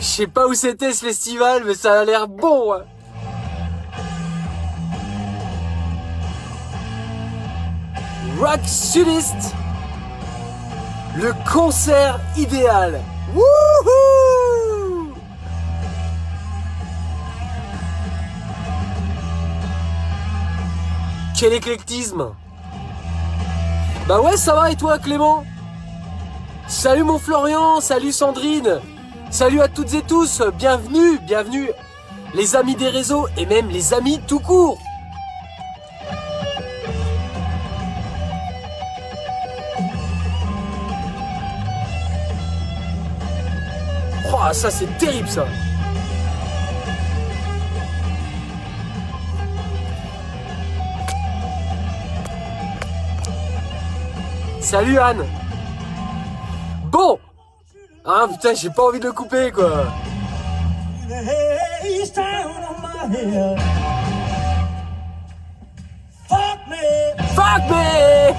sais pas où c'était ce festival, mais ça a l'air bon. Hein. Rock Sudiste, le concert idéal. Wouhou! Quel éclectisme! Bah ouais, ça va et toi Clément? Salut mon Florian, salut Sandrine, salut à toutes et tous, bienvenue, bienvenue les amis des réseaux et même les amis tout court. Oh, ça c'est terrible ça. Salut Anne. Bon. Ah putain, j'ai pas envie de le couper quoi. Fuck me.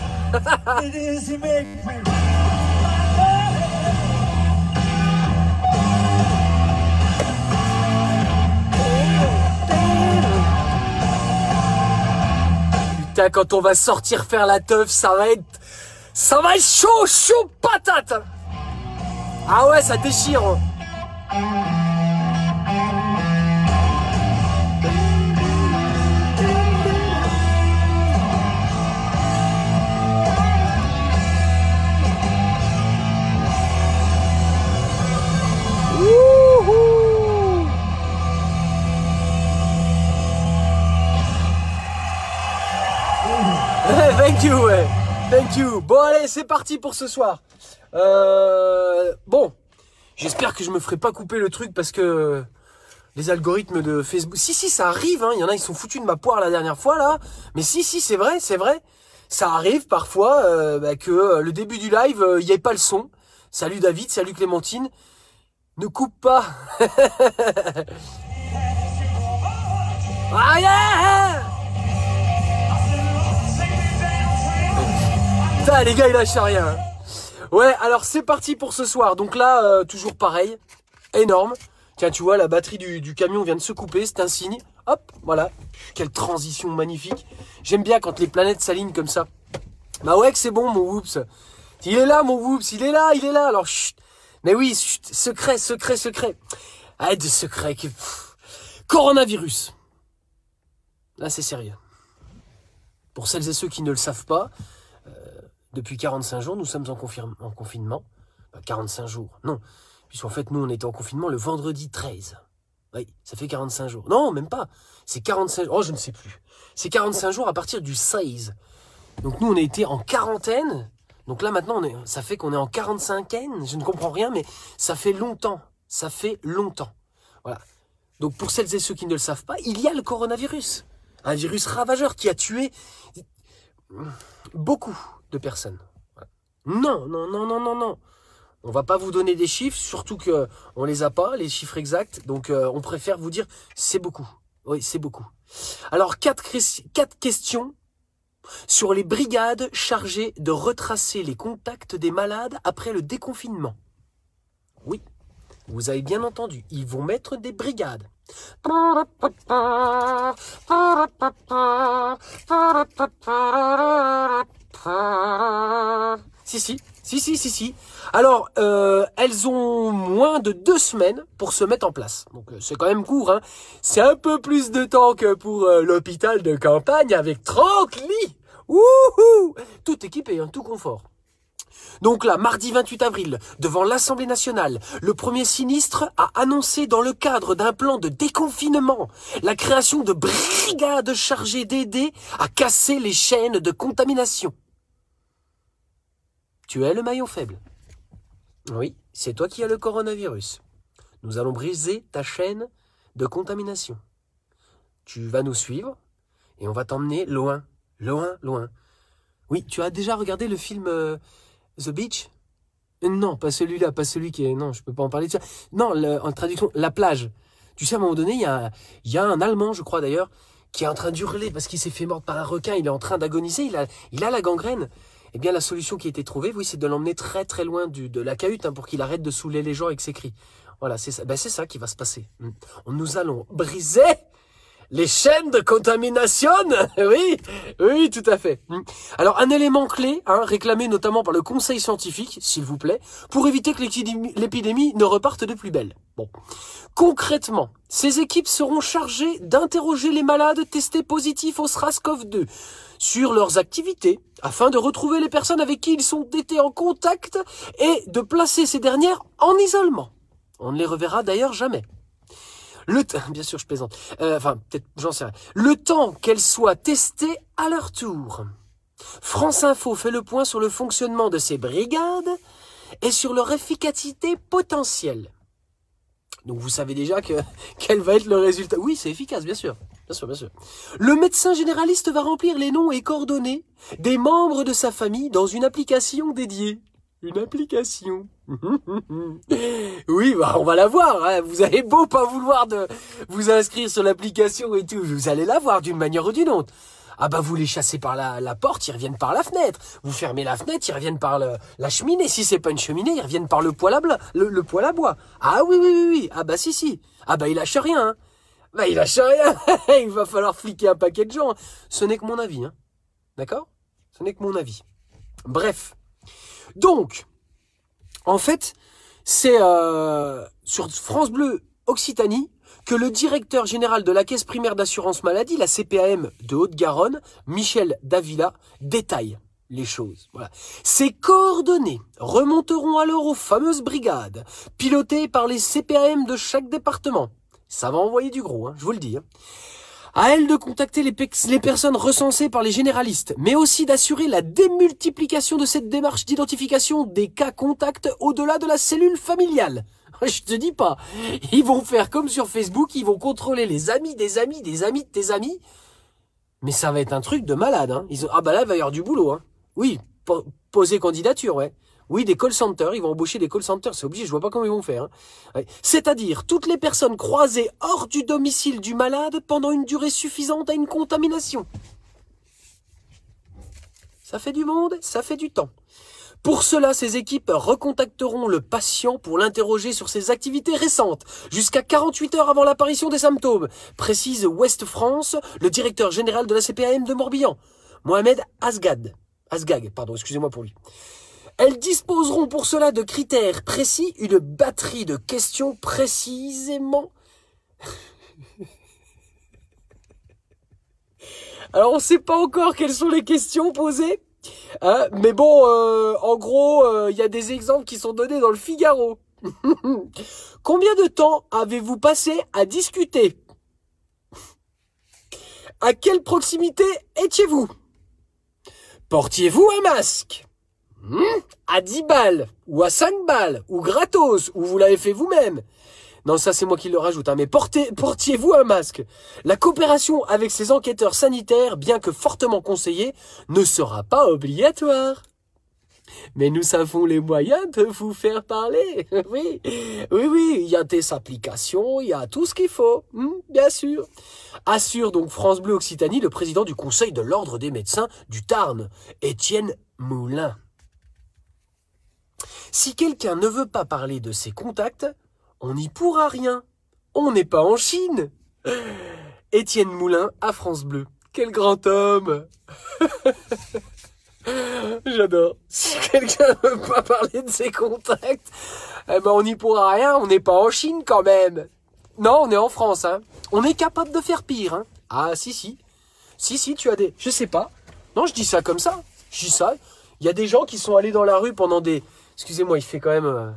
Putain, quand on va sortir faire la teuf, ça va être chaud, chaud patate. Ah ouais, ça déchire. Wouhou. Thank you, ouais. Thank you. Bon allez, c'est parti pour ce soir. Bon, j'espère que je me ferai pas couper le truc parce que les algorithmes de Facebook... Si, ça arrive, hein. Il y en a, ils sont foutus de ma poire la dernière fois, là. Mais si, c'est vrai, c'est vrai. Ça arrive parfois que le début du live, il n'y ait pas le son. Salut David, salut Clémentine. Ne coupe pas. Ah yeah. Putain, les gars, ils lâchent rien. Hein. Ouais, alors c'est parti pour ce soir. Donc là, toujours pareil, énorme. Tiens, tu vois, la batterie du camion vient de se couper, c'est un signe. Hop, voilà. Quelle transition magnifique. J'aime bien quand les planètes s'alignent comme ça. Bah ouais que c'est bon, mon Whoops. Il est là, mon Whoops, il est là. Alors, chut. Mais oui, chut, secret. Ah, de secret. Coronavirus. Là, c'est sérieux. Pour celles et ceux qui ne le savent pas, depuis 45 jours, nous sommes en confinement. 45 jours, non. Puisqu'en fait, nous, on était en confinement le vendredi 13. Oui, ça fait 45 jours. Non, même pas. C'est 45 jours. Oh, je ne sais plus. C'est 45 jours à partir du 16. Donc, nous, on a été en quarantaine. Donc là, maintenant, ça fait qu'on est en 45aine. Je ne comprends rien, mais ça fait longtemps. Ça fait longtemps. Voilà. Donc, pour celles et ceux qui ne le savent pas, il y a le coronavirus. Un virus ravageur qui a tué beaucoup de personnes. Non. On va pas vous donner des chiffres, surtout que on les a pas, les chiffres exacts. Donc, on préfère vous dire, c'est beaucoup. Oui, c'est beaucoup. Alors, quatre questions sur les brigades chargées de retracer les contacts des malades après le déconfinement. Oui, vous avez bien entendu, ils vont mettre des brigades. Si. Alors, elles ont moins de 2 semaines pour se mettre en place. Donc, c'est quand même court, hein. C'est un peu plus de temps que pour l'hôpital de campagne avec 30 lits. Wouhou! Tout équipé, hein, tout confort. Donc là, mardi 28 avril, devant l'Assemblée nationale, le Premier ministre a annoncé dans le cadre d'un plan de déconfinement la création de brigades chargées d'aider à casser les chaînes de contamination. Tu es le maillon faible. Oui, c'est toi qui as le coronavirus. Nous allons briser ta chaîne de contamination. Tu vas nous suivre et on va t'emmener loin. Loin. Oui, tu as déjà regardé le film The Beach? Non, pas celui-là, pas celui qui est... Non, je peux pas en parler de ça. Non, en traduction, La plage. Tu sais, à un moment donné, il y a un Allemand, je crois d'ailleurs, qui est en train d'hurler parce qu'il s'est fait mordre par un requin. Il est en train d'agoniser, il a la gangrène. Eh bien, la solution qui a été trouvée, oui, c'est de l'emmener très très loin de la cahute, hein, pour qu'il arrête de saouler les gens avec ses cris. Voilà, c'est ça. Ben, c'est ça qui va se passer. Nous allons briser les chaînes de contamination. Oui, oui, tout à fait. Alors, un élément clé, réclamé notamment par le conseil scientifique, s'il vous plaît, pour éviter que l'épidémie ne reparte de plus belle. Bon. Concrètement, ces équipes seront chargées d'interroger les malades testés positifs au SRAS-CoV-2 sur leurs activités, afin de retrouver les personnes avec qui ils ont été en contact et de placer ces dernières en isolement. On ne les reverra d'ailleurs jamais. Bien sûr, je plaisante. Peut-être, j'en sais rien. Le temps qu'elles soient testées à leur tour. France Info fait le point sur le fonctionnement de ces brigades et sur leur efficacité potentielle. Donc vous savez déjà quel va être le résultat. Oui, c'est efficace, bien sûr. Bien sûr, bien sûr. Le médecin généraliste va remplir les noms et coordonnées des membres de sa famille dans une application dédiée. Une application. Oui, bah on va la voir. Hein. Vous avez beau pas vouloir de vous inscrire sur l'application et tout, vous allez la voir d'une manière ou d'une autre. Ah bah vous les chassez par la porte, ils reviennent par la fenêtre. Vous fermez la fenêtre, ils reviennent par la cheminée. Si c'est pas une cheminée, ils reviennent par le poêle à bois. Ah oui, oui, oui, oui. Ah bah si. Ah bah il lâche rien. Hein. Bah il lâche rien. Il va falloir fliquer un paquet de gens. Ce n'est que mon avis. Hein. D'accord ? Ce n'est que mon avis. Bref. Donc, en fait, c'est sur France Bleu Occitanie que le directeur général de la Caisse primaire d'assurance maladie, la CPAM de Haute-Garonne, Michel Davila, détaille les choses. Voilà. Ces coordonnées remonteront alors aux fameuses brigades, pilotées par les CPAM de chaque département. Ça va envoyer du gros, je vous le dis. À elle de contacter les personnes recensées par les généralistes, mais aussi d'assurer la démultiplication de cette démarche d'identification des cas contacts au-delà de la cellule familiale. Je te dis pas, ils vont faire comme sur Facebook, ils vont contrôler les amis des amis, des amis de tes amis. Mais ça va être un truc de malade. Là, il va y avoir du boulot. Oui, poser candidature, ouais. Oui, des call centers, ils vont embaucher des call centers, c'est obligé, je vois pas comment ils vont faire. Ouais. C'est-à-dire, toutes les personnes croisées hors du domicile du malade pendant une durée suffisante à une contamination. Ça fait du monde, ça fait du temps. Pour cela, ces équipes recontacteront le patient pour l'interroger sur ses activités récentes, jusqu'à 48 heures avant l'apparition des symptômes, précise Ouest France, le directeur général de la CPAM de Morbihan, Mohamed Asgag, excusez-moi pour lui. Elles disposeront pour cela de critères précis, une batterie de questions précisément. Alors on ne sait pas encore quelles sont les questions posées, mais bon, en gros, y a des exemples qui sont donnés dans le Figaro. Combien de temps avez-vous passé à discuter? À quelle proximité étiez-vous? Portiez-vous un masque? À 10 balles, ou à 5 balles, ou gratos, ou vous l'avez fait vous-même. Non, ça c'est moi qui le rajoute, mais portiez-vous un masque. La coopération avec ces enquêteurs sanitaires, bien que fortement conseillée, ne sera pas obligatoire. Mais nous savons les moyens de vous faire parler. Oui, il y a des applications, il y a tout ce qu'il faut, bien sûr. Assure donc France Bleu Occitanie le président du Conseil de l'Ordre des médecins du Tarn, Étienne Moulin. Si quelqu'un ne veut pas parler de ses contacts, on n'y pourra rien. On n'est pas en Chine. Étienne Moulin à France Bleu. Quel grand homme. J'adore. Si quelqu'un ne veut pas parler de ses contacts, on n'y pourra rien. On n'est pas en Chine quand même. Non, on est en France. On est capable de faire pire. Ah, si. Si, tu as des... Je sais pas. Non, je dis ça comme ça. Je dis ça. Il y a des gens qui sont allés dans la rue pendant des... Excusez-moi, il fait quand même...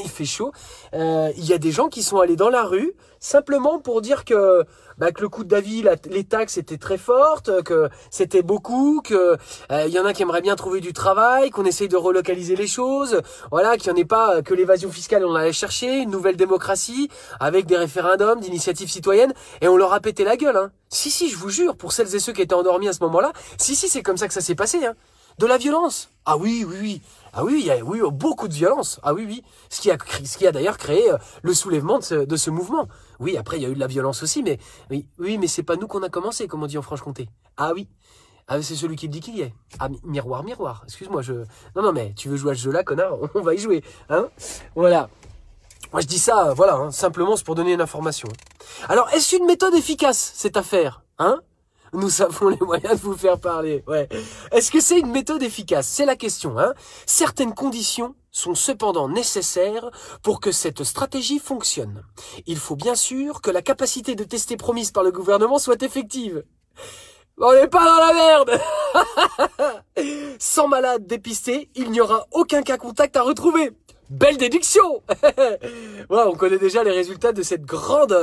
il fait chaud. Il y a des gens qui sont allés dans la rue simplement pour dire que le coût de la vie, les taxes étaient très fortes, que c'était beaucoup, que il y en a qui aimeraient bien trouver du travail, qu'on essaye de relocaliser les choses, voilà, qu'il n'y en ait pas que l'évasion fiscale, on allait chercher, une nouvelle démocratie avec des référendums, d'initiatives citoyennes, et on leur a pété la gueule. Si, je vous jure, pour celles et ceux qui étaient endormis à ce moment-là, si, c'est comme ça que ça s'est passé. De la violence. Ah oui. Ah oui, il y a beaucoup de violence. Ah oui. Ce qui a d'ailleurs créé le soulèvement de ce mouvement. Oui, après il y a eu de la violence aussi, mais oui, mais c'est pas nous qu'on a commencé, comme on dit en Franche-Comté. Ah oui. Ah, c'est celui qui le dit qu'il y est. Ah, miroir. Excuse-moi, Non, mais tu veux jouer à ce jeu-là, connard? On va y jouer, Voilà. Moi, je dis ça, voilà, hein, simplement, c'est pour donner une information. Alors, est-ce une méthode efficace, cette affaire, hein? Nous avons les moyens de vous faire parler, ouais. Est-ce que c'est une méthode efficace? C'est la question, hein. Certaines conditions sont cependant nécessaires pour que cette stratégie fonctionne. Il faut bien sûr que la capacité de tester promise par le gouvernement soit effective. On n'est pas dans la merde. Sans malade dépisté, il n'y aura aucun cas contact à retrouver. Belle déduction. Ouais, on connaît déjà les résultats de cette grande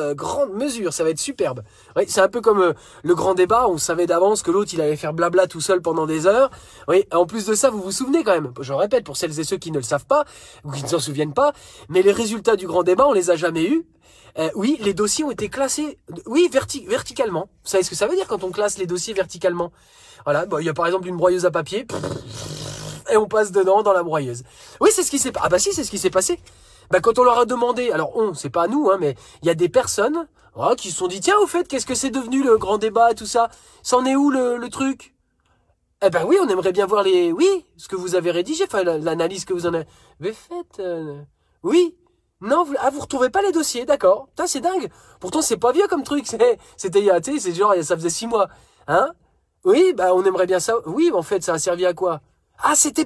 mesure, ça va être superbe. Oui, c'est un peu comme le grand débat, on savait d'avance que l'autre il allait faire blabla tout seul pendant des heures. Oui, en plus de ça, vous vous souvenez quand même, je le répète pour celles et ceux qui ne le savent pas, ou qui ne s'en souviennent pas, mais les résultats du grand débat, on les a jamais eus. Oui, les dossiers ont été classés, oui, verticalement. Vous savez ce que ça veut dire quand on classe les dossiers verticalement? Voilà, bon, il y a par exemple une broyeuse à papier, et on passe dedans dans la broyeuse. Oui, c'est ce qui s'est passé. Ah bah si, c'est ce qui s'est passé. Bah quand on leur a demandé, alors c'est pas nous, hein, mais il y a des personnes qui se sont dit, tiens, au fait, qu'est-ce que c'est devenu le grand débat et tout ça? C'en est où le truc? Eh ben oui, on aimerait bien voir ce que vous avez rédigé, enfin l'analyse que vous en avez faite. Oui. Non, vous retrouvez pas les dossiers, d'accord. Putain, c'est dingue. Pourtant, c'est pas vieux comme truc. C'était il y a, tu sais, c'est genre, ça faisait 6 mois. Hein? Oui, bah, on aimerait bien ça. Oui, en fait, ça a servi à quoi? Ah, c'était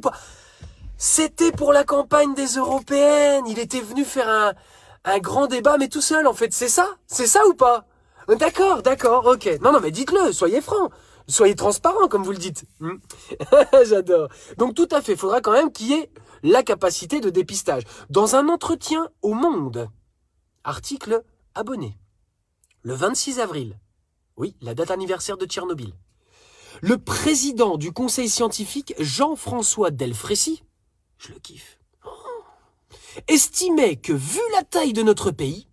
pour la campagne des européennes. Il était venu faire un grand débat, mais tout seul, en fait. C'est ça? C'est ça ou pas? D'accord, ok. Non, mais dites-le, soyez francs. Soyez transparent, comme vous le dites. J'adore. Donc, tout à fait, il faudra quand même qu'il y ait la capacité de dépistage. Dans un entretien au Monde, article abonné, le 26 avril, oui, la date anniversaire de Tchernobyl, le président du conseil scientifique, Jean-François Delfrécy, je le kiffe, estimait que, vu la taille de notre pays,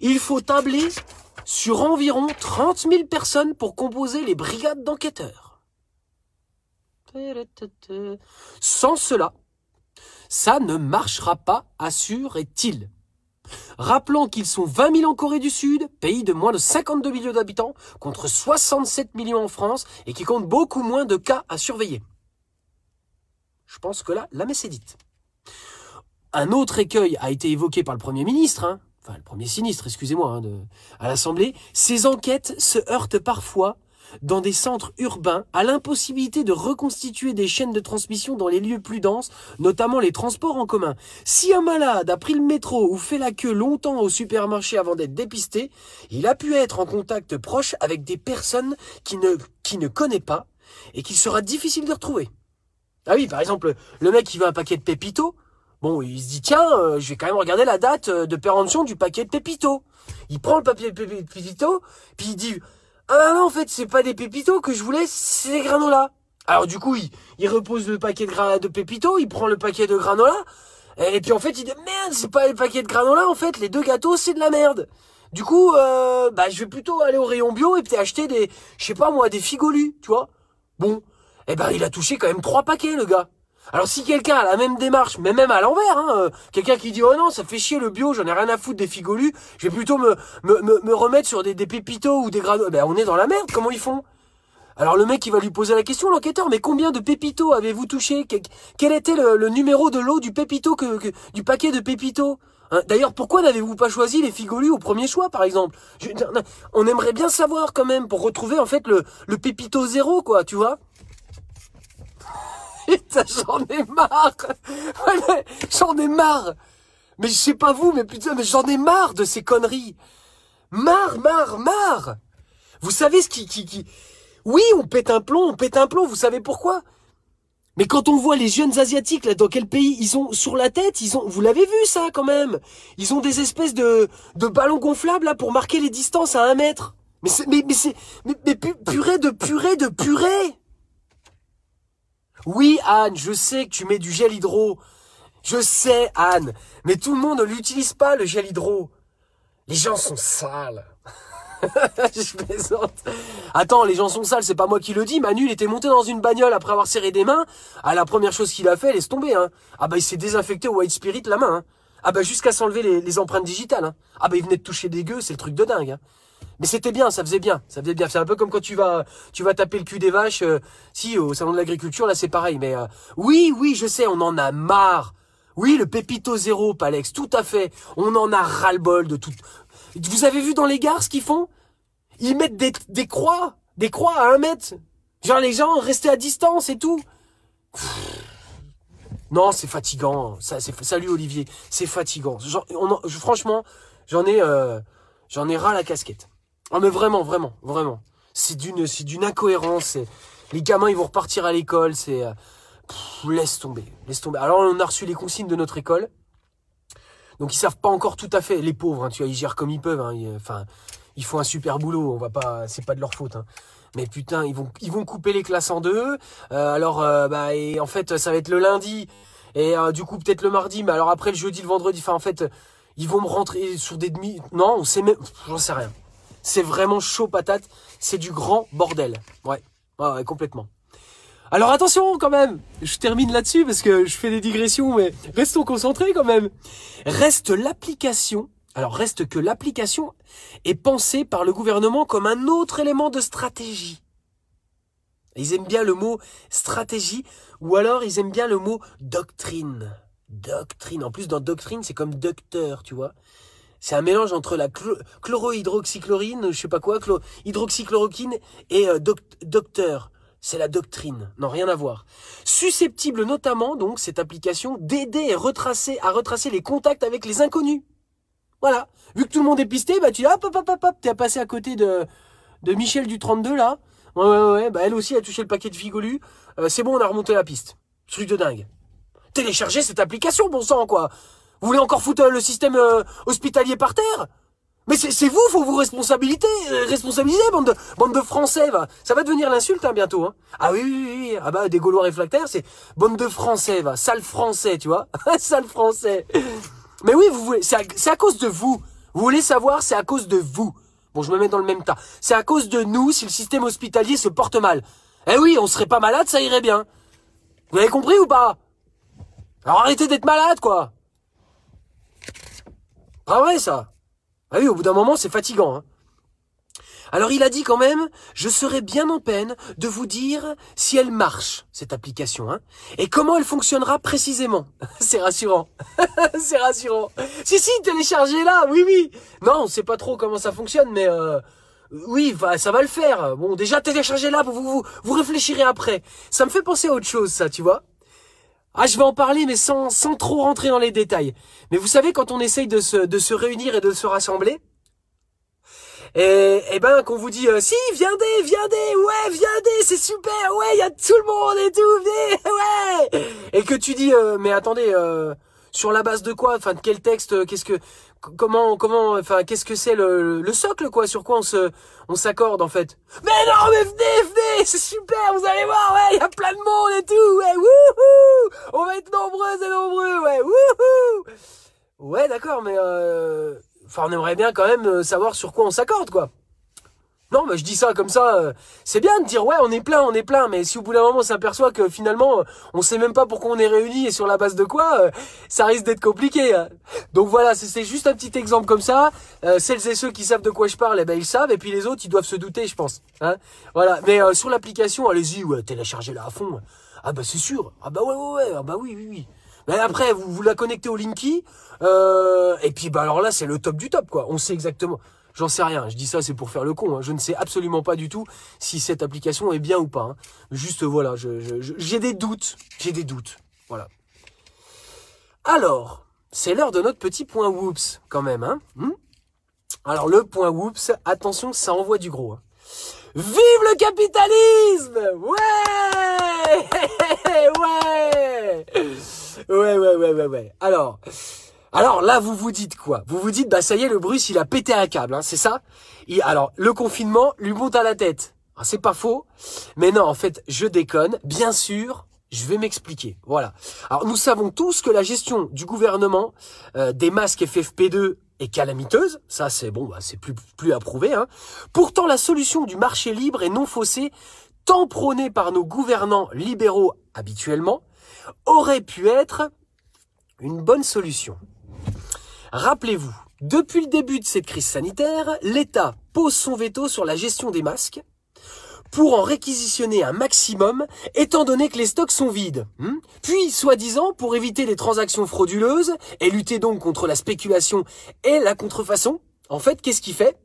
il faut tabler sur environ 30 000 personnes pour composer les brigades d'enquêteurs. Sans cela, ça ne marchera pas, assurait-il. Rappelant qu'ils sont 20 000 en Corée du Sud, pays de moins de 52 millions d'habitants, contre 67 millions en France, et qui compte beaucoup moins de cas à surveiller. Je pense que là, la messe est dite. Un autre écueil a été évoqué par le Premier ministre, enfin le Premier sinistre, excusez-moi, à l'Assemblée. Ces enquêtes se heurtent parfois dans des centres urbains à l'impossibilité de reconstituer des chaînes de transmission dans les lieux plus denses, notamment les transports en commun. Si un malade a pris le métro ou fait la queue longtemps au supermarché avant d'être dépisté, il a pu être en contact proche avec des personnes qui ne connaît pas et qu'il sera difficile de retrouver. Ah oui, par exemple, le mec qui veut un paquet de Pépito, bon, il se dit, tiens, je vais quand même regarder la date de péremption du paquet de Pépito. Il prend le papier de Pépito, puis il dit, ah bah non, en fait, c'est pas des Pépitos que je voulais, c'est des granolas. Alors du coup, il repose le paquet de Pépito, il prend le paquet de granola, et puis en fait, il dit, merde, c'est pas le paquet de granola, en fait, les deux gâteaux, c'est de la merde. Du coup, je vais plutôt aller au rayon bio et peut-être acheter des, je sais pas moi, des figolus, tu vois. Bon, il a touché quand même 3 paquets, le gars. Alors si quelqu'un a la même démarche, mais même à l'envers, quelqu'un qui dit oh non ça fait chier le bio, j'en ai rien à foutre des figolus, je vais plutôt me remettre sur des pépitos ou des granolas, on est dans la merde, comment ils font? Alors le mec il va lui poser la question, l'enquêteur, mais combien de pépitos avez-vous touché? Quel était le numéro de lot du pépito du paquet de pépitos? D'ailleurs pourquoi n'avez-vous pas choisi les figolus au premier choix par exemple? On aimerait bien savoir quand même pour retrouver en fait le pépito zéro quoi, tu vois? Putain, j'en ai marre. J'en ai marre. Mais je sais pas vous, mais putain, mais j'en ai marre de ces conneries. Marre. Vous savez ce qui... Oui, on pète un plomb, vous savez pourquoi? Mais quand on voit les jeunes asiatiques, là, dans quel pays ils ont sur la tête, vous l'avez vu ça quand même. Ils ont des espèces de ballons gonflables, là, pour marquer les distances à 1 mètre. Mais purée de purée. Oui, Anne, je sais que tu mets du gel hydro. Je sais, Anne. Mais tout le monde ne l'utilise pas, le gel hydro. Les gens sont sales. Je plaisante. Attends, les gens sont sales, c'est pas moi qui le dis. Manu, il était monté dans une bagnole après avoir serré des mains. Ah, la première chose qu'il a fait, laisse tomber, Ah il s'est désinfecté au White Spirit la main, jusqu'à s'enlever les empreintes digitales, il venait de toucher des gueux, c'est le truc de dingue, Mais c'était bien, ça faisait bien. C'est un peu comme quand tu vas taper le cul des vaches. Si, au salon de l'agriculture, là, c'est pareil. Mais oui, je sais, on en a marre. Oui, le Pépito Zéro, Palex, tout à fait. On en a ras-le-bol de tout. Vous avez vu dans les gares ce qu'ils font? Ils mettent des croix à 1 mètre. Genre les gens restaient à distance et tout. Non, c'est fatigant. Salut Olivier, c'est fatigant. Franchement, j'en ai ras la casquette. Ah mais vraiment, vraiment, vraiment. C'est d'une incohérence. Les gamins, ils vont repartir à l'école. Laisse tomber, laisse tomber. Alors on a reçu les consignes de notre école. Donc ils savent pas encore tout à fait. Les pauvres, hein, tu vois, ils gèrent comme ils peuvent. Hein, ils font un super boulot. On va pas, c'est pas de leur faute. Hein. Mais putain, ils vont couper les classes en deux. Et en fait, ça va être le lundi. Et du coup, peut-être le mardi. Mais alors après, le jeudi, le vendredi. Enfin, en fait, ils vont me rentrer sur des demi... Non, on sait même... J'en sais rien. C'est vraiment chaud patate. C'est du grand bordel. Ouais, complètement. Alors attention quand même. Je termine là-dessus parce que je fais des digressions. Mais restons concentrés quand même. Reste que l'application est pensée par le gouvernement comme un autre élément de stratégie. Ils aiment bien le mot stratégie ou alors ils aiment bien le mot doctrine. Doctrine. En plus, dans doctrine, c'est comme docteur, tu vois. C'est un mélange entre la chlorohydroxychlorine, je sais pas quoi, hydroxychloroquine et docteur. C'est la doctrine. Non, rien à voir. Susceptible notamment, donc, cette application, d'aider à retracer les contacts avec les inconnus. Voilà. Vu que tout le monde est pisté, bah tu dis hop, t'es passé à côté de Michel du 32 là. Ouais, bah elle aussi a touché le paquet de figolus. C'est bon, on a remonté la piste. Truc de dingue. Téléchargez cette application, bon sang, quoi. Vous voulez encore foutre le système hospitalier par terre? Mais c'est vous, faut vous responsabiliser, bande de Français, va. Ça va devenir l'insulte, hein, bientôt, hein. Ah oui. Ah bah, des Gaulois réfractaires, c'est bande de Français, va. Sale Français, tu vois. Sale Français. Mais oui, c'est à cause de vous. Vous voulez savoir, c'est à cause de vous. Bon, je me mets dans le même tas. C'est à cause de nous si le système hospitalier se porte mal. Eh oui, on serait pas malade, ça irait bien. Vous avez compris ou pas? Alors arrêtez d'être malade, quoi. Pas vrai, ça. Ah oui, au bout d'un moment, c'est fatigant, hein. Alors il a dit quand même, je serais bien en peine de vous dire si elle marche, cette application, hein, et comment elle fonctionnera précisément. C'est rassurant. C'est rassurant. Si, téléchargez-la, oui. Non, on sait pas trop comment ça fonctionne, mais oui, ça va le faire. Bon, déjà, téléchargez-la, vous réfléchirez après. Ça me fait penser à autre chose, ça, tu vois. Ah, je vais en parler, mais sans trop rentrer dans les détails. Mais vous savez, quand on essaye de se réunir et de se rassembler, et ben qu'on vous dit si viendez, ouais viendez, c'est super, ouais il y a tout le monde et tout, venez, ouais, et que tu dis mais attendez, sur la base de quoi, enfin de quel texte, comment enfin qu'est-ce que c'est le socle, quoi, sur quoi on s'accorde en fait. Mais non, mais venez, c'est super, vous allez voir, ouais il y a plein de monde et tout, ouais, wouhou, on va être nombreuses et nombreux, ouais, wouhou. Ouais d'accord, mais enfin, on aimerait bien quand même savoir sur quoi on s'accorde, quoi. Non, mais je dis ça comme ça, c'est bien de dire, ouais, on est plein, mais si au bout d'un moment on s'aperçoit que finalement, on sait même pas pourquoi on est réunis et sur la base de quoi, ça risque d'être compliqué. Hein. Donc voilà, c'est juste un petit exemple comme ça. Celles et ceux qui savent de quoi je parle, eh ben ils savent, et puis les autres, ils doivent se douter, je pense. Hein. Voilà, mais sur l'application, allez-y, ouais, téléchargez-la à fond. Ah bah c'est sûr, ah bah ouais, ah bah oui. Mais après, vous la connectez au Linky, et puis bah alors là, c'est le top du top, quoi. On sait exactement. J'en sais rien. Je dis ça, c'est pour faire le con. Hein. Je ne sais absolument pas du tout si cette application est bien ou pas. Hein. Juste voilà, j'ai des doutes. Voilà. Alors, c'est l'heure de notre petit point whoops, quand même. Hein. Alors le point whoops, attention, ça envoie du gros. Hein. Vive le capitalisme! Ouais. Alors là, vous vous dites quoi? Vous vous dites, bah ça y est, le Bruce, il a pété un câble, hein, c'est ça? Alors, le confinement lui monte à la tête. C'est pas faux, mais non, en fait, je déconne. Bien sûr, je vais m'expliquer. Voilà. Alors, nous savons tous que la gestion du gouvernement des masques FFP2 est calamiteuse. Ça, c'est bon, bah, c'est plus à prouver. Hein. Pourtant, la solution du marché libre et non faussé, tant prônée par nos gouvernants libéraux habituellement, aurait pu être une bonne solution. Rappelez-vous, depuis le début de cette crise sanitaire, l'État pose son veto sur la gestion des masques pour en réquisitionner un maximum, étant donné que les stocks sont vides. Puis, soi-disant, pour éviter les transactions frauduleuses et lutter donc contre la spéculation et la contrefaçon, en fait, qu'est-ce qu'il fait?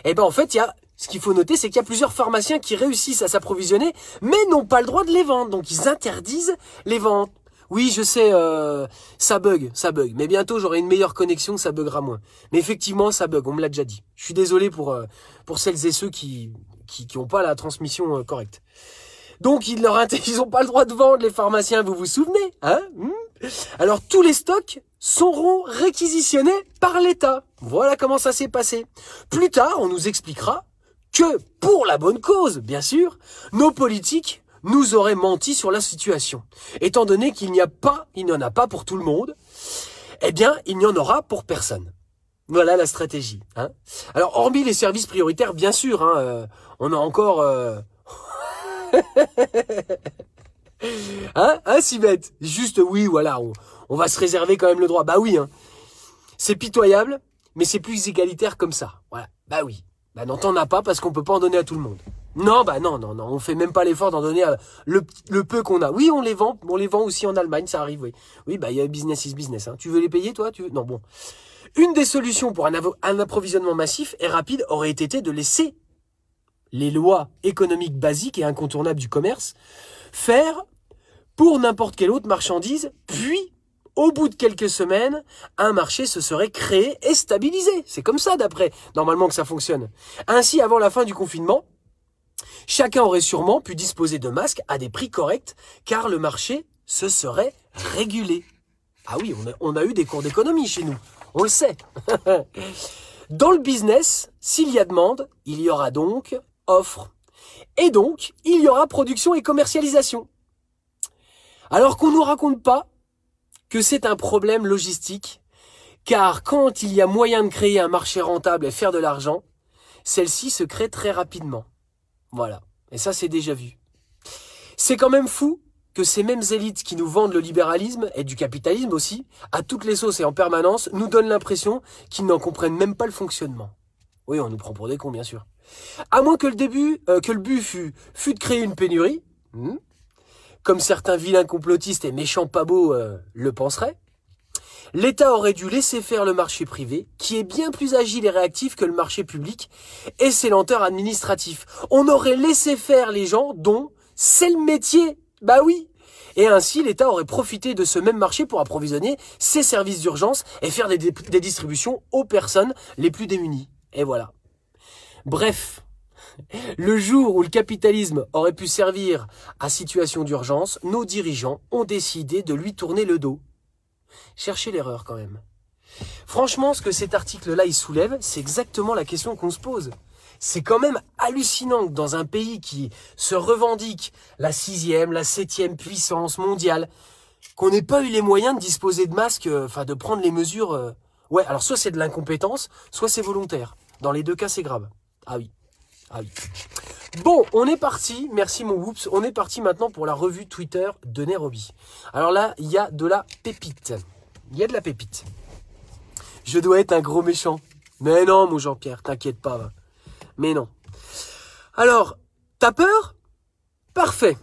Eh ben, en fait, ce qu'il faut noter, c'est qu'il y a plusieurs pharmaciens qui réussissent à s'approvisionner, mais n'ont pas le droit de les vendre. Donc, ils interdisent les ventes. Oui, je sais, ça bug. Mais bientôt, j'aurai une meilleure connexion, ça buggera moins. Mais effectivement, ça bug, on me l'a déjà dit. Je suis désolé pour celles et ceux qui ont pas la transmission correcte. Donc, ils ont pas le droit de vendre, les pharmaciens, vous vous souvenez, hein? Alors, tous les stocks seront réquisitionnés par l'État. Voilà comment ça s'est passé. Plus tard, on nous expliquera que, pour la bonne cause, bien sûr, nos politiques nous auraient menti sur la situation. Étant donné qu'il n'y en a pas pour tout le monde, eh bien, il n'y en aura pour personne. Voilà la stratégie. Hein. Alors, hormis les services prioritaires, bien sûr, on a encore... si bête. Juste, oui, voilà, on va se réserver quand même le droit. Bah oui, c'est pitoyable, mais c'est plus égalitaire comme ça. Voilà, bah oui. Bah non, t'en as pas parce qu'on peut pas en donner à tout le monde. Non, bah non, on fait même pas l'effort d'en donner à le peu qu'on a. Oui, on les vend aussi en Allemagne, ça arrive, oui. Oui, bah il y a business is business. Tu veux les payer, toi? Non, bon. Une des solutions pour un approvisionnement massif et rapide aurait été de laisser les lois économiques basiques et incontournables du commerce faire pour n'importe quelle autre marchandise, puis, au bout de quelques semaines, un marché se serait créé et stabilisé. C'est comme ça, normalement, que ça fonctionne. Ainsi, avant la fin du confinement, chacun aurait sûrement pu disposer de masques à des prix corrects, car le marché se serait régulé. Ah oui, on a eu des cours d'économie chez nous, on le sait. Dans le business, s'il y a demande, il y aura donc offre. Et donc, il y aura production et commercialisation. Alors qu'on ne nous raconte pas que c'est un problème logistique, car quand il y a moyen de créer un marché rentable et faire de l'argent, celle-ci se crée très rapidement. Voilà. Et ça, c'est déjà vu. C'est quand même fou que ces mêmes élites qui nous vendent le libéralisme, et du capitalisme aussi, à toutes les sauces et en permanence, nous donnent l'impression qu'ils n'en comprennent même pas le fonctionnement. Oui, on nous prend pour des cons, bien sûr. À moins que le but fût de créer une pénurie, comme certains vilains complotistes et méchants pas beaux le penseraient, l'État aurait dû laisser faire le marché privé, qui est bien plus agile et réactif que le marché public, et ses lenteurs administratives. On aurait laissé faire les gens dont c'est le métier. Bah oui. Et ainsi, l'État aurait profité de ce même marché pour approvisionner ses services d'urgence et faire des distributions aux personnes les plus démunies. Et voilà. Bref, le jour où le capitalisme aurait pu servir à situation d'urgence, nos dirigeants ont décidé de lui tourner le dos. Cherchez l'erreur quand même. Franchement, ce que cet article-là il soulève, c'est exactement la question qu'on se pose. C'est quand même hallucinant que dans un pays qui se revendique la 6e, la 7e puissance mondiale, qu'on n'ait pas eu les moyens de disposer de masques, de prendre les mesures... Ouais, alors soit c'est de l'incompétence, soit c'est volontaire. Dans les deux cas, c'est grave. Ah oui. Bon, on est parti. Merci mon whoops. On est parti maintenant pour la revue Twitter de Nairobi. Alors là, il y a de la pépite. Je dois être un gros méchant. Mais non, mon Jean-Pierre, t'inquiète pas. Va. Mais non. Alors, t'as peur? Parfait.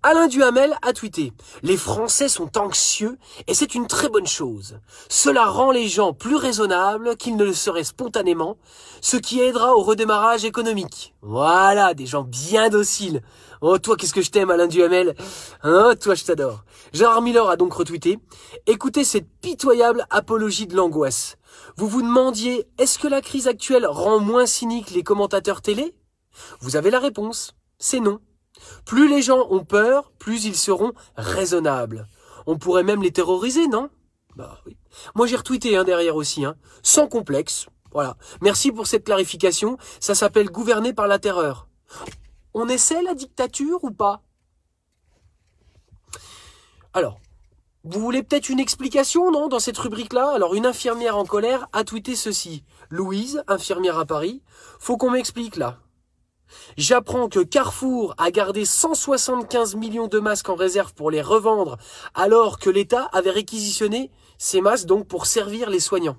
Alain Duhamel a tweeté « Les Français sont anxieux et c'est une très bonne chose. Cela rend les gens plus raisonnables qu'ils ne le seraient spontanément, ce qui aidera au redémarrage économique. » Voilà, des gens bien dociles. Oh, toi, qu'est-ce que je t'aime, Alain Duhamel. Hein, toi, je t'adore. Gérard Miller a donc retweeté « Écoutez cette pitoyable apologie de l'angoisse. Vous vous demandiez, est-ce que la crise actuelle rend moins cyniques les commentateurs télé? Vous avez la réponse, c'est non. Plus les gens ont peur, plus ils seront raisonnables. On pourrait même les terroriser, non? Bah oui. Moi j'ai retweeté derrière aussi, sans complexe. Voilà. Merci pour cette clarification. Ça s'appelle gouverner par la terreur. On essaie la dictature ou pas? Alors, vous voulez peut-être une explication, non, dans cette rubrique-là? Alors, une infirmière en colère a tweeté ceci. Louise, infirmière à Paris, faut qu'on m'explique là. J'apprends que Carrefour a gardé 175 millions de masques en réserve pour les revendre, alors que l'État avait réquisitionné ces masques donc pour servir les soignants.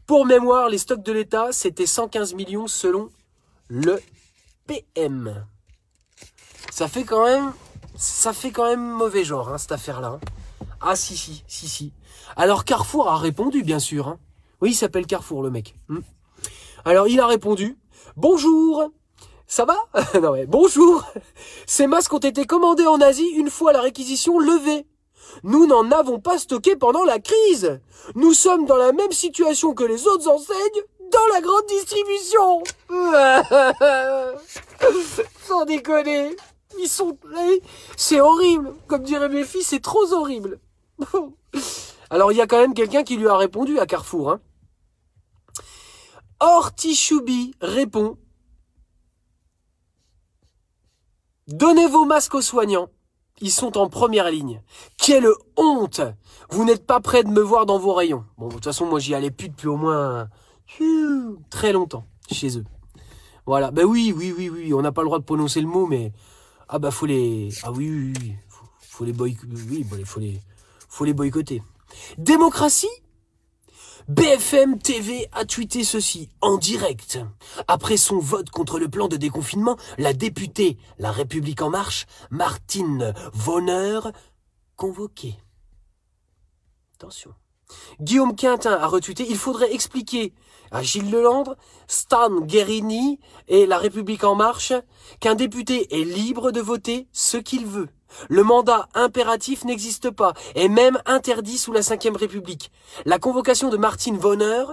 Pour mémoire, les stocks de l'État, c'était 115 millions selon le PM. Ça fait quand même mauvais genre, hein, cette affaire-là. Hein. Ah si. Alors Carrefour a répondu, bien sûr. Hein. Oui, il s'appelle Carrefour, le mec. Alors il a répondu, bonjour. Ça va? Non mais bonjour. Ces masques ont été commandés en Asie une fois la réquisition levée. Nous n'en avons pas stocké pendant la crise. Nous sommes dans la même situation que les autres enseignes dans la grande distribution. Sans déconner. C'est horrible. Comme diraient mes filles, c'est trop horrible. Alors il y a quand même quelqu'un qui lui a répondu à Carrefour. Hein. Ortichoubi répond. Donnez vos masques aux soignants. Ils sont en première ligne. Quelle honte! Vous n'êtes pas prêts de me voir dans vos rayons. Bon, de toute façon, moi, j'y allais plus depuis au moins très longtemps chez eux. Voilà. Ben oui. On n'a pas le droit de prononcer le mot, mais ah bah faut les. Ah oui. Faut les boycotter. Oui, bon, faut les boycotter. Démocratie? BFM TV a tweeté ceci en direct. Après son vote contre le plan de déconfinement, la députée La République En Marche, Martine Vonner, convoquée. Attention. Guillaume Quintin a retweeté. Il faudrait expliquer à Gilles Lelandre, Stan Guerini et La République En Marche qu'un député est libre de voter ce qu'il veut. Le mandat impératif n'existe pas, et même interdit sous la Ve République. La convocation de Martine Vonner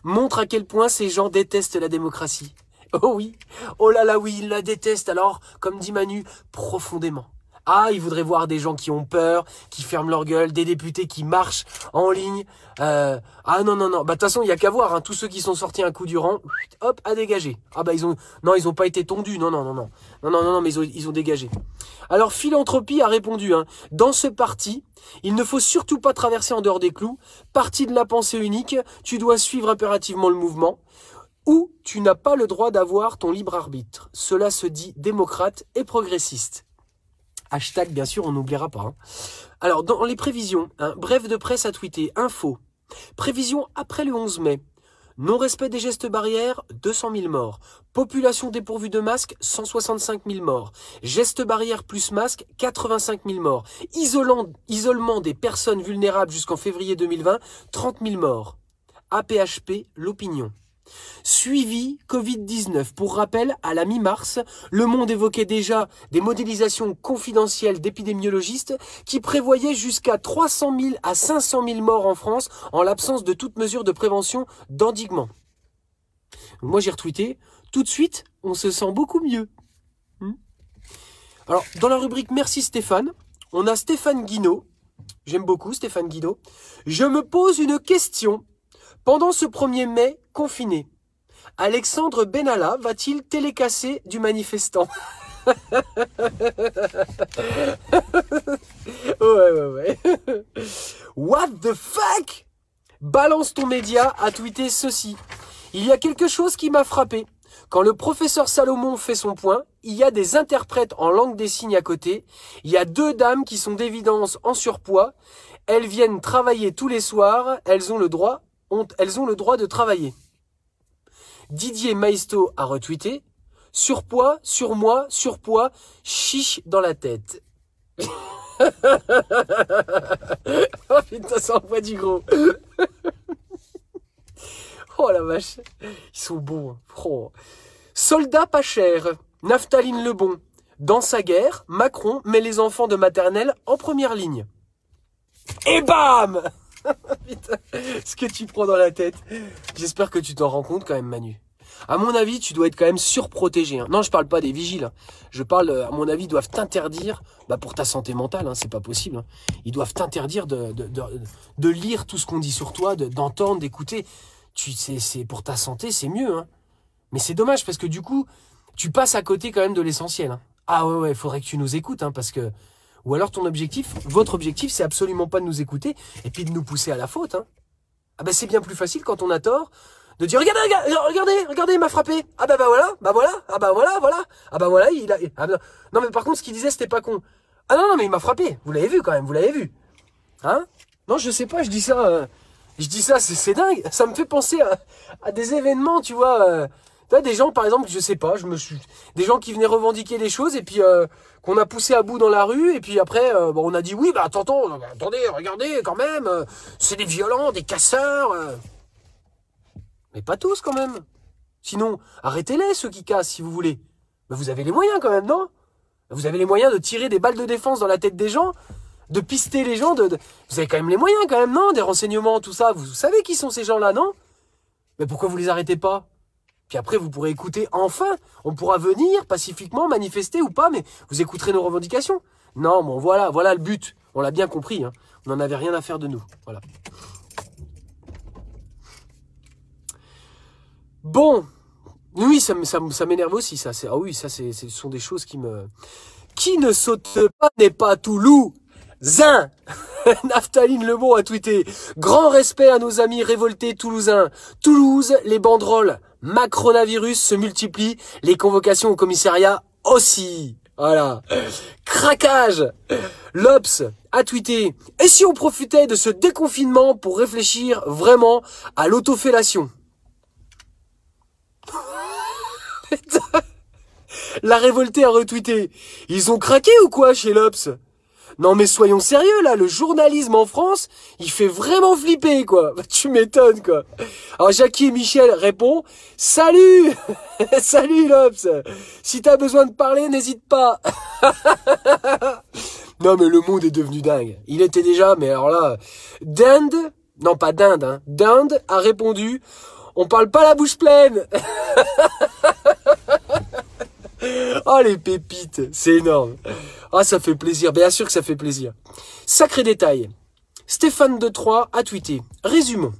montre à quel point ces gens détestent la démocratie. Oh oui, oh là là oui, ils la détestent alors, comme dit Manu, profondément. Ah, ils voudraient voir des gens qui ont peur, qui ferment leur gueule, des députés qui marchent en ligne. Ah non. Bah de toute façon, il y a qu'à voir. Hein. Tous ceux qui sont sortis un coup du rang, hop, à dégager. Ah bah ils ont pas été tondus. Non, mais ils ont dégagé. Alors Philanthropie a répondu. Hein, dans ce parti, il ne faut surtout pas traverser en dehors des clous. Parti de la pensée unique, tu dois suivre impérativement le mouvement. Ou tu n'as pas le droit d'avoir ton libre arbitre. Cela se dit démocrate et progressiste. Hashtag, bien sûr, on n'oubliera pas. Hein. Alors, dans les prévisions, bref de presse a tweeté, info, prévision après le 11 mai, non-respect des gestes barrières, 200 000 morts, population dépourvue de masques, 165 000 morts, gestes barrières plus masques, 85 000 morts, isolement des personnes vulnérables jusqu'en février 2020, 30 000 morts. APHP, l'opinion. Suivi Covid-19. Pour rappel, à la mi-mars, Le Monde évoquait déjà des modélisations confidentielles d'épidémiologistes qui prévoyaient jusqu'à 300 000 à 500 000 morts en France en l'absence de toute mesure de prévention d'endiguement. Moi j'ai retweeté. Tout de suite, on se sent beaucoup mieux. Alors, dans la rubrique Merci Stéphane, on a Stéphane Guinaud. J'aime beaucoup Stéphane Guinaud. Je me pose une question. Pendant ce 1er mai confiné, Alexandre Benalla va-t-il télécasser du manifestant? Ouais. What the fuck? Balance ton média a tweeté ceci. Il y a quelque chose qui m'a frappé. Quand le professeur Salomon fait son point, il y a des interprètes en langue des signes à côté. Il y a 2 dames qui sont d'évidence en surpoids. Elles viennent travailler tous les soirs. Elles ont le droit de travailler. Didier Maisto a retweeté. Surpoids, surmoi, surpoids, chiche dans la tête. Oh putain, ça envoie du gros. Oh la vache. Ils sont bons. Hein. Oh. Soldat pas cher. Naphtaline Lebon. Dans sa guerre, Macron met les enfants de maternelle en première ligne. Et bam! Putain, ce que tu prends dans la tête. J'espère que tu t'en rends compte quand même, Manu. À mon avis, tu dois être quand même surprotégé. Hein. Non, je parle pas des vigiles. Hein. Je parle, à mon avis, ils doivent t'interdire, pour ta santé mentale, hein, c'est pas possible. Hein. Ils doivent t'interdire de lire tout ce qu'on dit sur toi, d'entendre, d'écouter. C'est pour ta santé, c'est mieux. Hein. Mais c'est dommage parce que du coup, tu passes à côté quand même de l'essentiel. Hein. Ah ouais, faudrait que tu nous écoutes, hein, parce que... Ou alors votre objectif, c'est absolument pas de nous écouter et puis de nous pousser à la faute. Hein. Ah c'est bien plus facile quand on a tort de dire regardez, il m'a frappé. Ah voilà. Non mais par contre, ce qu'il disait, c'était pas con. Ah non, mais il m'a frappé. Vous l'avez vu quand même, vous l'avez vu. Hein? Non, je sais pas, je dis ça, c'est dingue. Ça me fait penser à des événements, tu vois, T'as des gens, par exemple, je sais pas, des gens qui venaient revendiquer des choses et puis qu'on a poussé à bout dans la rue et puis après, on a dit oui, bah attendez, regardez quand même, c'est des violents, des casseurs. Mais pas tous quand même. Sinon, arrêtez-les ceux qui cassent si vous voulez. Mais vous avez les moyens quand même, non? Vous avez les moyens de tirer des balles de défense dans la tête des gens, de pister les gens, vous avez quand même les moyens quand même, non? Des renseignements, tout ça. Vous savez qui sont ces gens-là, non? Mais pourquoi vous les arrêtez pas? Puis après, vous pourrez écouter, enfin, on pourra venir pacifiquement, manifester ou pas, mais vous écouterez nos revendications. Non, bon, voilà le but. On l'a bien compris, hein. On n'en avait rien à faire de nous. Voilà. Bon. Oui, ça m'énerve aussi, ça. Ah oui, ça, ce sont des choses qui me... Qui ne saute pas n'est pas Toulousain. Naphtaline Lebon a tweeté « Grand respect à nos amis révoltés toulousains. Toulouse, les banderoles Macronavirus se multiplient, les convocations au commissariat aussi. » Voilà. Craquage. L'Obs a tweeté « Et si on profitait de ce déconfinement pour réfléchir vraiment à l'autofellation ?» La révoltée a retweeté « Ils ont craqué ou quoi chez l'Obs ? Non mais soyons sérieux là, le journalisme en France, il fait vraiment flipper quoi. Tu m'étonnes quoi. » Alors Jackie et Michel répondent « Salut. Salut l'Obs. Si t'as besoin de parler, n'hésite pas. » Non mais le monde est devenu dingue. Il était déjà, mais alors là, Dinde, non pas Dinde, hein, Dinde a répondu « On parle pas la bouche pleine. » Oh les pépites, c'est énorme. Ah ça fait plaisir, bien sûr que ça fait plaisir. Sacré détail. Stéphane de Troyes a tweeté. Résumons.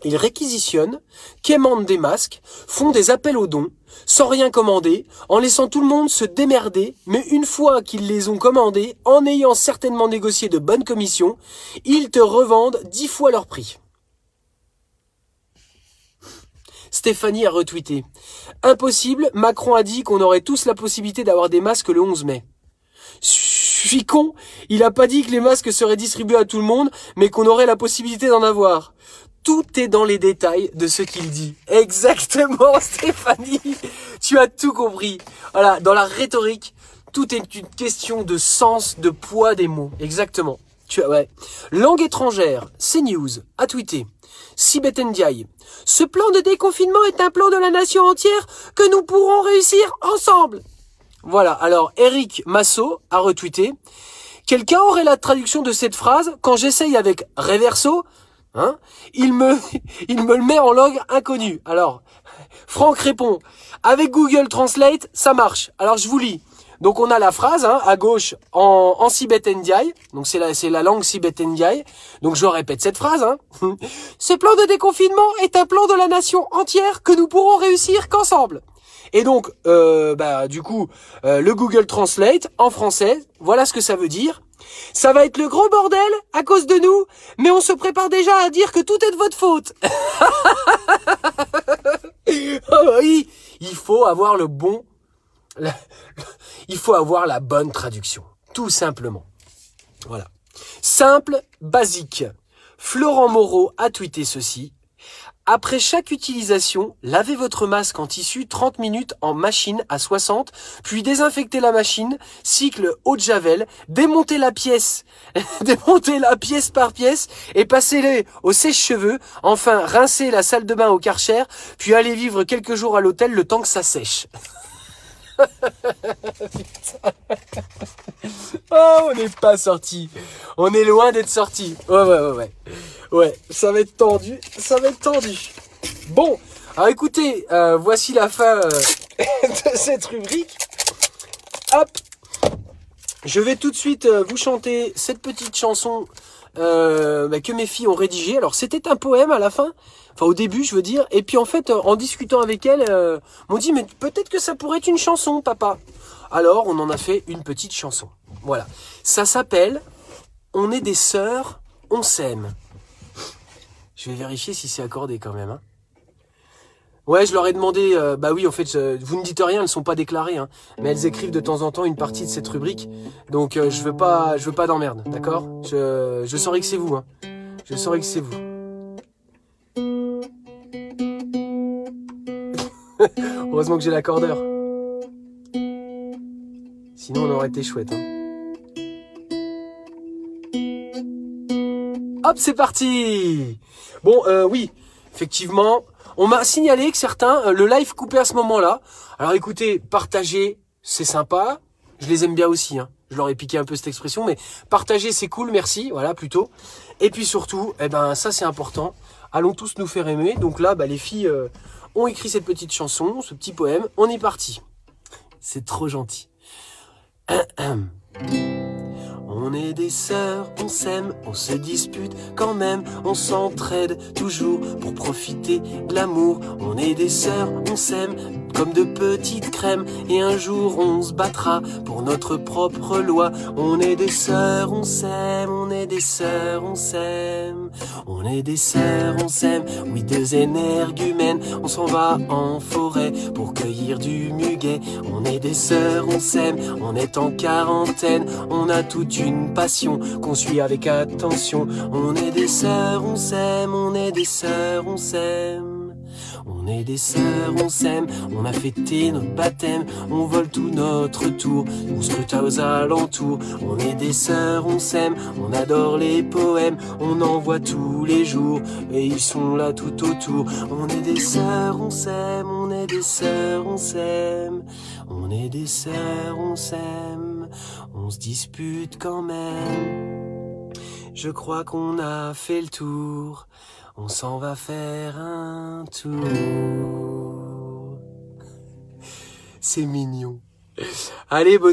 Ils réquisitionnent, quémandent des masques, font des appels aux dons, sans rien commander, en laissant tout le monde se démerder, mais une fois qu'ils les ont commandés, en ayant certainement négocié de bonnes commissions, ils te revendent 10 fois leur prix. Stéphanie a retweeté. Impossible, Macron a dit qu'on aurait tous la possibilité d'avoir des masques le 11 mai. Je suis con, il a pas dit que les masques seraient distribués à tout le monde, mais qu'on aurait la possibilité d'en avoir. Tout est dans les détails de ce qu'il dit. Exactement, Stéphanie. Tu as tout compris. Voilà, dans la rhétorique, tout est une question de sens, de poids des mots. Exactement. Ouais. Langue étrangère, CNews, a tweeté. Sibeth Ndiaye. Ce plan de déconfinement est un plan de la nation entière que nous pourrons réussir ensemble. Voilà, alors Eric Massot a retweeté. Quelqu'un aurait la traduction de cette phrase quand j'essaye avec Reverso, hein, il me le met en langue inconnue. Alors, Franck répond, avec Google Translate, ça marche. Alors je vous lis. Donc on a la phrase hein, à gauche en Sibeth Ndiaye, donc c'est la langue Sibeth Ndiaye. Donc je répète cette phrase. Hein. Ce plan de déconfinement est un plan de la nation entière que nous pourrons réussir qu'ensemble. Et donc du coup le Google Translate en français, voilà ce que ça veut dire. Ça va être le gros bordel à cause de nous, mais on se prépare déjà à dire que tout est de votre faute. Oh oui, il faut avoir il faut avoir la bonne traduction, tout simplement. Voilà. Simple, basique. Florent Moreau a tweeté ceci. Après chaque utilisation, lavez votre masque en tissu 30 minutes en machine à 60, puis désinfectez la machine, cycle eau de javel, démontez la pièce par pièce et passez-les au sèche-cheveux, enfin rincez la salle de bain au Karcher, puis allez vivre quelques jours à l'hôtel le temps que ça sèche. Oh, on n'est pas sorti. On est loin d'être sorti. Ouais, ça va être tendu. Bon, alors écoutez, voici la fin de cette rubrique. Hop. Je vais tout de suite vous chanter cette petite chanson que mes filles ont rédigée. Alors c'était un poème à la fin. Enfin au début je veux dire. Et puis en fait en discutant avec elles, m'ont dit mais peut-être que ça pourrait être une chanson papa. Alors on en a fait une petite chanson. Voilà. Ça s'appelle On est des sœurs, on s'aime. Je vais vérifier si c'est accordé quand même. Hein. Ouais, je leur ai demandé, bah oui, en fait, vous ne dites rien, elles sont pas déclarées, hein, mais elles écrivent de temps en temps une partie de cette rubrique, donc je veux pas d'emmerde, d'accord ? Je saurai que c'est vous, hein. Je saurai que c'est vous. Heureusement que j'ai l'accordeur. Sinon, on aurait été chouette. Hein. Hop, c'est parti. Bon, oui, effectivement, on m'a signalé que certains, le live coupait à ce moment-là. Alors écoutez, partager, c'est sympa. Je les aime bien aussi, hein. Je leur ai piqué un peu cette expression, mais partager, c'est cool, merci, voilà, plutôt. Et puis surtout, eh ben, ça c'est important. Allons tous nous faire aimer. Donc là, bah, les filles ont écrit cette petite chanson, ce petit poème. On est parti. C'est trop gentil. On est des sœurs, on s'aime, on se dispute quand même, on s'entraide toujours pour profiter de l'amour. On est des sœurs, on s'aime comme de petites crèmes et un jour on se battra pour notre propre loi. On est des sœurs, on s'aime, on est des sœurs, on s'aime. On est des sœurs, on s'aime, oui deux énergumènes. On s'en va en forêt pour cueillir du muguet. On est des sœurs, on s'aime, on est en quarantaine. On a toute une passion qu'on suit avec attention. On est des sœurs, on s'aime, on est des sœurs, on s'aime. On est des sœurs, on s'aime, on a fêté notre baptême, on vole tout notre tour, on scrute aux alentours. On est des sœurs, on s'aime, on adore les poèmes, on en voit tous les jours, et ils sont là tout autour. On est des sœurs, on s'aime, on est des sœurs, on s'aime. On est des sœurs, on s'aime, on se dispute quand même. Je crois qu'on a fait le tour. On s'en va faire un tour. C'est mignon. Allez, bonne